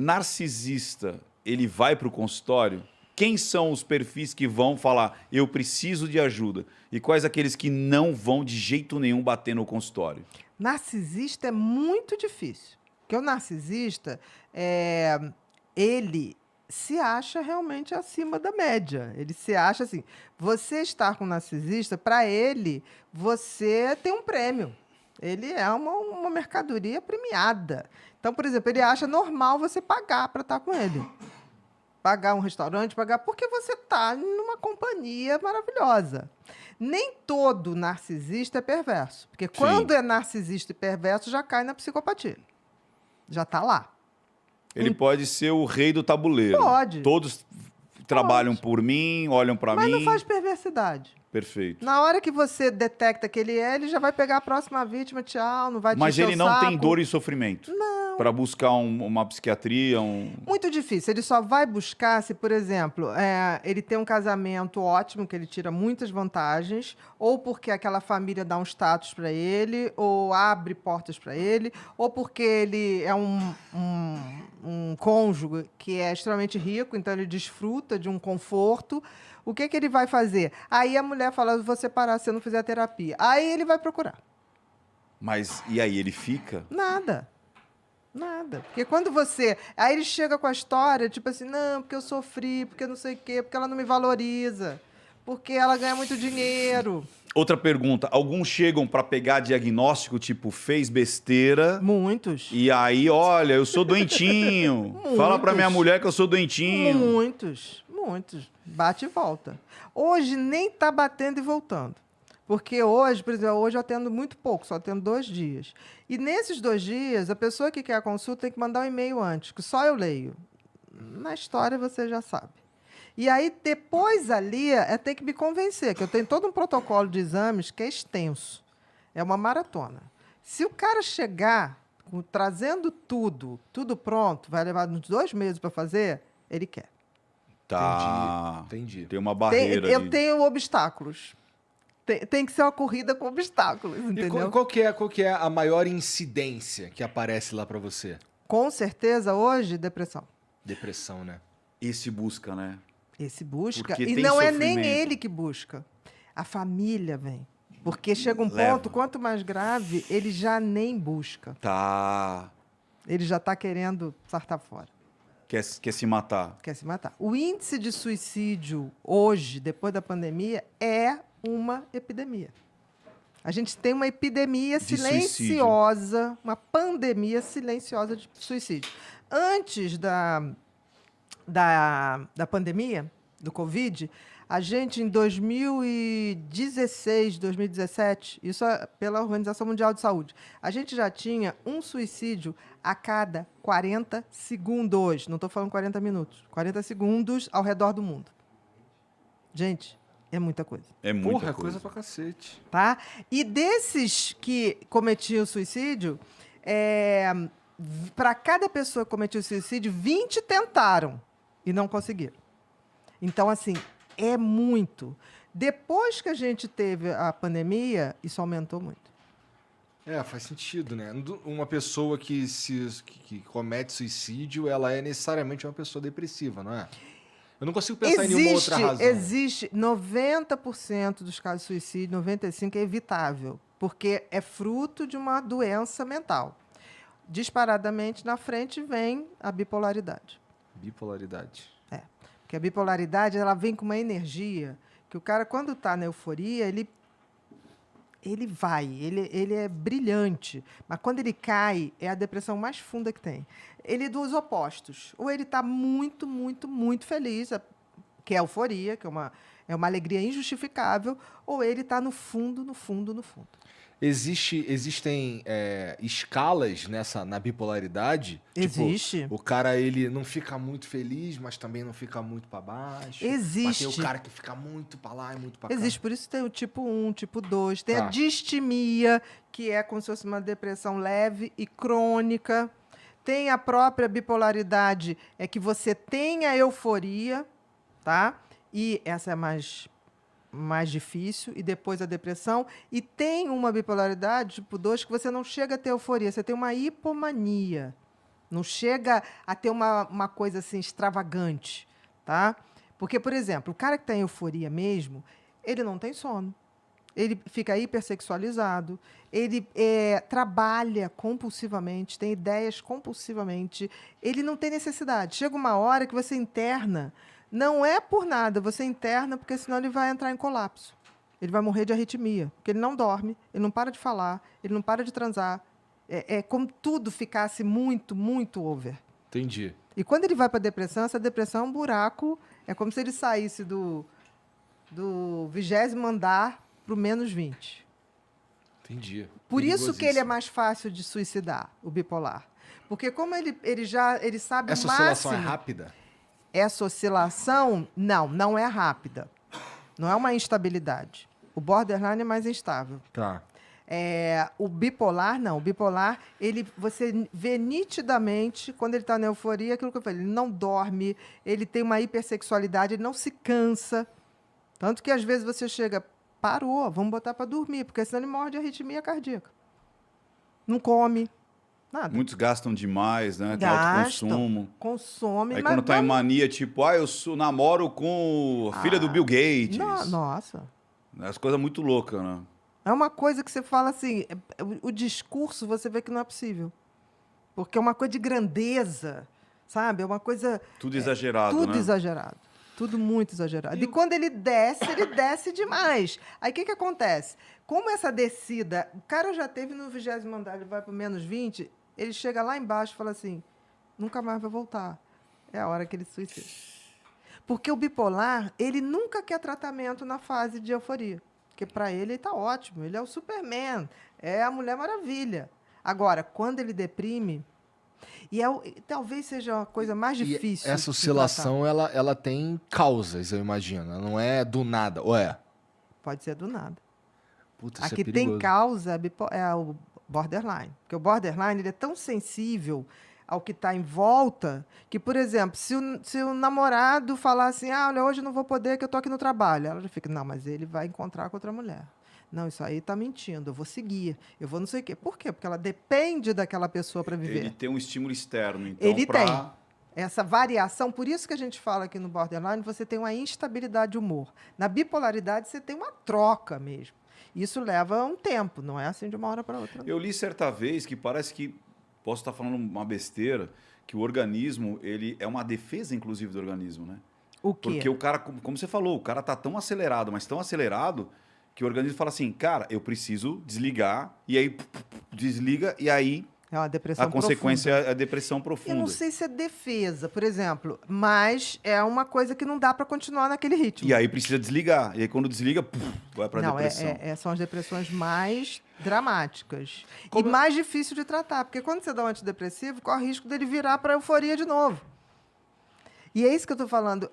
narcisista, ele vai para o consultório? Quem são os perfis que vão falar, eu preciso de ajuda? E quais aqueles que não vão de jeito nenhum bater no consultório? Narcisista é muito difícil. Porque o narcisista, ele se acha realmente acima da média. Ele se acha assim. Você estar com um narcisista, para ele, você tem um prêmio. Ele é uma mercadoria premiada. Então, por exemplo, ele acha normal você pagar para estar com ele. Pagar um restaurante, pagar, porque você está numa companhia maravilhosa. Nem todo narcisista é perverso. Porque quando é narcisista e perverso, já cai na psicopatia. Já está lá. Ele pode ser o rei do tabuleiro. Pode. Todos trabalham por mim, olham para mim. Mas não faz perversidade. Perfeito. Na hora que você detecta que ele já vai pegar a próxima vítima, tchau, não vai te Mas encher ele o não saco. tem dor e sofrimento? Não. Para buscar uma psiquiatria, Muito difícil. Ele só vai buscar se, por exemplo, ele tem um casamento ótimo, que ele tira muitas vantagens, ou porque aquela família dá um status para ele, ou abre portas para ele, ou porque ele é um cônjuge que é extremamente rico, então ele desfruta de um conforto. O que ele vai fazer? Aí a mulher fala, vou separar se eu não fizer terapia. Aí ele vai procurar. Mas e aí, ele fica? Nada. Porque quando você... Aí ele chega com a história, tipo assim, não, porque eu sofri, porque não sei o quê, porque ela não me valoriza, porque ela ganha muito dinheiro. Outra pergunta. Alguns chegam para pegar diagnóstico, tipo, fez besteira. Muitos. E aí, olha, eu sou doentinho. Fala para minha mulher que eu sou doentinho. Muitos. Bate e volta. Hoje nem tá batendo e voltando. Porque hoje, por exemplo, hoje eu atendo muito pouco, só atendo 2 dias. E nesses 2 dias, a pessoa que quer a consulta tem que mandar um e-mail antes, que só eu leio. Na história você já sabe. E aí, depois ali, tem que me convencer, que eu tenho todo um protocolo de exames que é extenso. É uma maratona. Se o cara chegar trazendo tudo pronto, vai levar uns 2 meses para fazer, ele quer. Tá. Entendi. Tem uma barreira Eu ali. tenho obstáculos. Tem que ser uma corrida com obstáculos, entendeu? E qual que é a maior incidência que aparece lá pra você? Com certeza, hoje, depressão. Depressão, né? Esse busca, né? Esse busca. Porque E tem não é sofrimento. nem ele que busca. A família vem. Porque chega um Leva. ponto, quanto mais grave, ele já nem busca. Tá. Ele já está querendo sartar fora. Quer se matar. Quer se matar. O índice de suicídio hoje, depois da pandemia, é uma epidemia. A gente tem uma epidemia De silenciosa, uma pandemia silenciosa de suicídio. Antes da pandemia, do Covid, a gente, em 2016, 2017, isso é pela Organização Mundial de Saúde, a gente já tinha um suicídio a cada 40 segundos. Não estou falando 40 minutos. 40 segundos ao redor do mundo. Gente, é muita coisa. É muita Porra, coisa. coisa pra cacete. Tá? E desses que cometiam suicídio, para cada pessoa que cometia suicídio, 20 tentaram e não conseguiram. Então, assim, é muito. Depois que a gente teve a pandemia, isso aumentou muito. Faz sentido, né? Uma pessoa que comete suicídio, ela é necessariamente uma pessoa depressiva, não é? Eu não consigo pensar em nenhuma outra razão. Existe 90% dos casos de suicídio, 95% é evitável, porque é fruto de uma doença mental. Disparadamente, na frente, vem a bipolaridade. Bipolaridade. Porque a bipolaridade, ela vem com uma energia que o cara, quando está na euforia, ele é brilhante. Mas quando ele cai, é a depressão mais funda que tem. Ele é dos opostos. Ou ele está muito, muito, muito feliz, que é a euforia, que é uma alegria injustificável, ou ele está no fundo, no fundo, no fundo. Existem escalas na bipolaridade? Existe. Tipo, o cara, ele não fica muito feliz, mas também não fica muito para baixo. Existe. Mas tem o cara que fica muito para lá e muito para cá. Existe, por isso tem o tipo 1, tipo 2. Tem a distimia, que é como se fosse uma depressão leve e crônica. Tem a própria bipolaridade, é que você tem a euforia, tá? E essa é mais difícil, e depois a depressão. E tem uma bipolaridade, tipo 2, que você não chega a ter euforia, você tem uma hipomania. Não chega a ter uma coisa assim extravagante, tá? Porque, por exemplo, o cara que está em euforia mesmo, ele não tem sono. Ele fica hipersexualizado, ele trabalha compulsivamente, tem ideias compulsivamente, ele não tem necessidade. Chega uma hora que você interna, não é por nada, você interna porque senão ele vai entrar em colapso. Ele vai morrer de arritmia, porque ele não dorme, ele não para de falar, ele não para de transar. É como tudo ficasse muito, muito over. Entendi. E quando ele vai para a depressão, essa depressão é um buraco, é como se ele saísse do 20º andar para o -20. Entendi. Por isso que ele é Perigosíssimo. mais fácil de suicidar, o bipolar. Porque como ele sabe Essa o máximo... oscilação é rápida? Essa oscilação, não é rápida. Não é uma instabilidade. O borderline é mais instável. Tá. O bipolar, não. O bipolar, você vê nitidamente, quando ele está na euforia, aquilo que eu falei, ele não dorme, ele tem uma hipersexualidade, ele não se cansa. Tanto que, às vezes, você chega, parou, vamos botar para dormir, porque senão ele morre de arritmia cardíaca. Não come, nada. Muitos gastam demais, né? Tem alto consumo. Consome, Aí mas quando tá em vamos- mania, tipo, eu namoro com a filha do Bill Gates. Nossa. As coisas muito loucas, né? É uma coisa que você fala assim, o discurso você vê que não é possível. Porque é uma coisa de grandeza, sabe? É uma coisa... Tudo exagerado, Tudo né? exagerado. Tudo muito exagerado. E quando ele desce demais. Aí o que acontece? Como essa descida, o cara já teve no 20º andar, ele vai para o -20, ele chega lá embaixo e fala assim, nunca mais vai voltar. É a hora que ele se suicida. Porque o bipolar, ele nunca quer tratamento na fase de euforia. Porque para ele está ótimo, ele é o Superman, é a Mulher Maravilha. Agora, quando ele deprime, talvez seja a coisa mais difícil. Essa de oscilação, ela tem causas, eu imagino. Ela não é do nada, ou é? tratar. Pode ser do nada. Puta, isso A que é tem perigoso. causa é o borderline. Porque o borderline ele é tão sensível ao que está em volta que, por exemplo, se o namorado falar assim, olha, hoje eu não vou poder, que eu estou aqui no trabalho. Ela já fica, não, mas ele vai encontrar com outra mulher. Não, isso aí está mentindo, eu vou seguir, eu vou não sei o quê. Por quê? Porque ela depende daquela pessoa para viver. Ele tem um estímulo externo, então, Ele pra... tem. Essa variação, por isso que a gente fala aqui no borderline, você tem uma instabilidade de humor. Na bipolaridade, você tem uma troca mesmo. Isso leva um tempo, não é assim de uma hora para outra. Eu li certa vez que parece que, posso estar falando uma besteira, que o organismo, ele é uma defesa, inclusive, do organismo, né? O quê? Porque o cara, como você falou, o cara tá tão acelerado, mas tão acelerado, que o organismo fala assim, cara, eu preciso desligar, e aí desliga, e aí É uma depressão a consequência profunda. é a depressão Eu profunda. não sei se é defesa, por exemplo, mas é uma coisa que não dá para continuar naquele ritmo. E aí precisa desligar. E aí quando desliga, vai para Não, depressão. são as depressões mais dramáticas. Como- E mais difícil de tratar, porque quando você dá um antidepressivo, corre o risco dele virar para euforia de novo. E é isso que eu estou falando.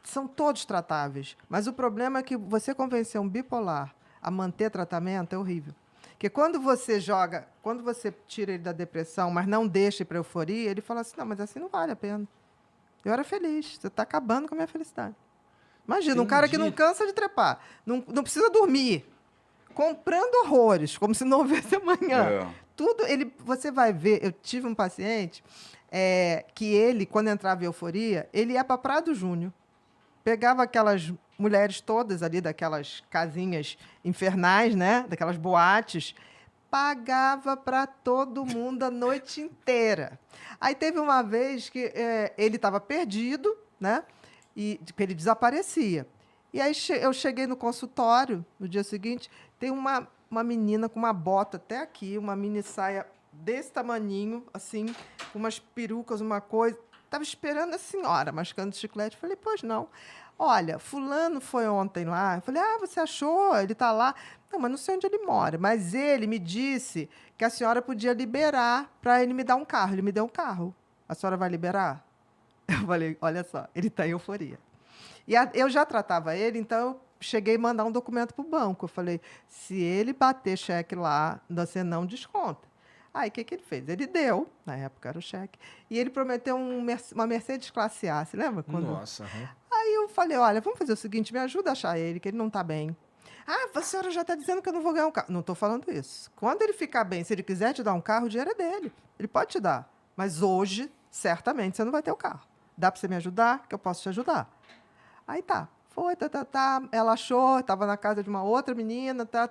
São todos tratáveis. Mas o problema é que você convencer um bipolar a manter tratamento é horrível. Porque quando você tira ele da depressão, mas não deixa ir para euforia, ele fala assim, não, mas assim não vale a pena. Eu era feliz, você está acabando com a minha felicidade. Imagina, um cara que não Entendi. cansa de trepar, não precisa dormir, comprando horrores, como se não houvesse amanhã. É. Você vai ver, eu tive um paciente que ele, quando entrava em euforia, ele ia para Prado Júnior, pegava aquelas mulheres todas ali, daquelas casinhas infernais, né? Daquelas boates, pagava para todo mundo a noite inteira. Aí teve uma vez que ele estava perdido, né? E ele desaparecia. E aí eu cheguei no consultório, no dia seguinte, tem uma menina com uma bota até aqui, uma mini saia desse tamaninho, assim, com umas perucas, uma coisa. Estava esperando a senhora, mascando chiclete. Falei, pois não. Olha, fulano foi ontem lá. Eu falei, você achou? Ele está lá. Não, mas não sei onde ele mora. Mas ele me disse que a senhora podia liberar para ele me dar um carro. Ele me deu um carro. A senhora vai liberar? Eu falei, olha só, ele está em euforia. E eu já tratava ele, então eu cheguei a mandar um documento para o banco. Eu falei, se ele bater cheque lá, você não desconta. Aí, o que ele fez? Ele deu, na época era o cheque, e ele prometeu uma Mercedes classe A, você lembra? Nossa, aham. Aí eu falei, olha, vamos fazer o seguinte, me ajuda a achar ele, que ele não está bem. A senhora já está dizendo que eu não vou ganhar um carro. Não estou falando isso. Quando ele ficar bem, se ele quiser te dar um carro, o dinheiro é dele. Ele pode te dar. Mas hoje, certamente, você não vai ter o carro. Dá para você me ajudar? Que eu posso te ajudar. Aí tá. Foi, tá. Ela achou, estava na casa de uma outra menina, tá.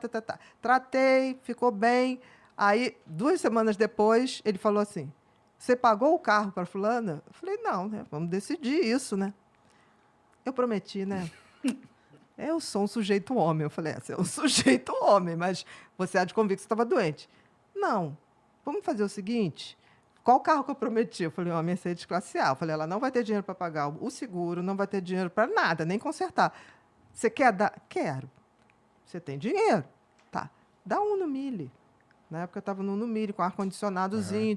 Tratei, ficou bem. Aí, 2 semanas depois, ele falou assim, você pagou o carro para fulana? Eu falei, não, né? Vamos decidir isso, né? Eu prometi, né? Eu sou um sujeito homem. Eu falei, você é um sujeito homem, mas você há de convir que você estava doente. Não. Vamos fazer o seguinte, qual carro que eu prometi? Eu falei, uma Mercedes classe A. Eu falei, ela não vai ter dinheiro para pagar o seguro, não vai ter dinheiro para nada, nem consertar. Você quer dar? Quero. Você tem dinheiro? Tá. Dá um no Mille. Na época eu estava no Mille, com ar-condicionadozinho.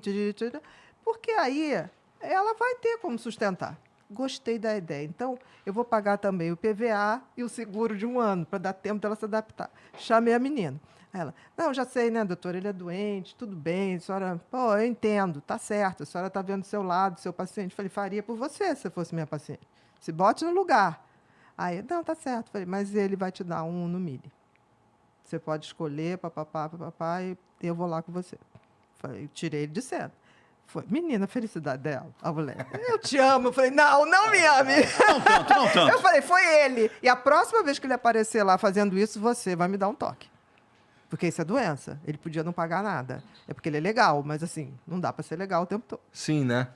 Porque aí ela vai ter como sustentar. Gostei da ideia. Então, eu vou pagar também o PVA e o seguro de 1 ano, para dar tempo dela se adaptar. Chamei a menina. Ela, não, já sei, né, doutora, ele é doente, tudo bem, a senhora, pô, eu entendo, tá certo, a senhora está vendo do seu lado, seu paciente. Falei, faria por você se fosse minha paciente. Se bote no lugar. Aí, não, tá certo. Falei, mas ele vai te dar 1 no Mille. Você pode escolher, papapá, e eu vou lá com você. Falei, tirei ele de cena. Foi, menina, a felicidade dela, a mulher. Eu te amo. Eu falei, não me ame. Não tanto. Eu falei, foi ele. E a próxima vez que ele aparecer lá fazendo isso, você vai me dar um toque. Porque isso é doença. Ele podia não pagar nada. É porque ele é legal, mas assim, não dá para ser legal o tempo todo. Sim, né?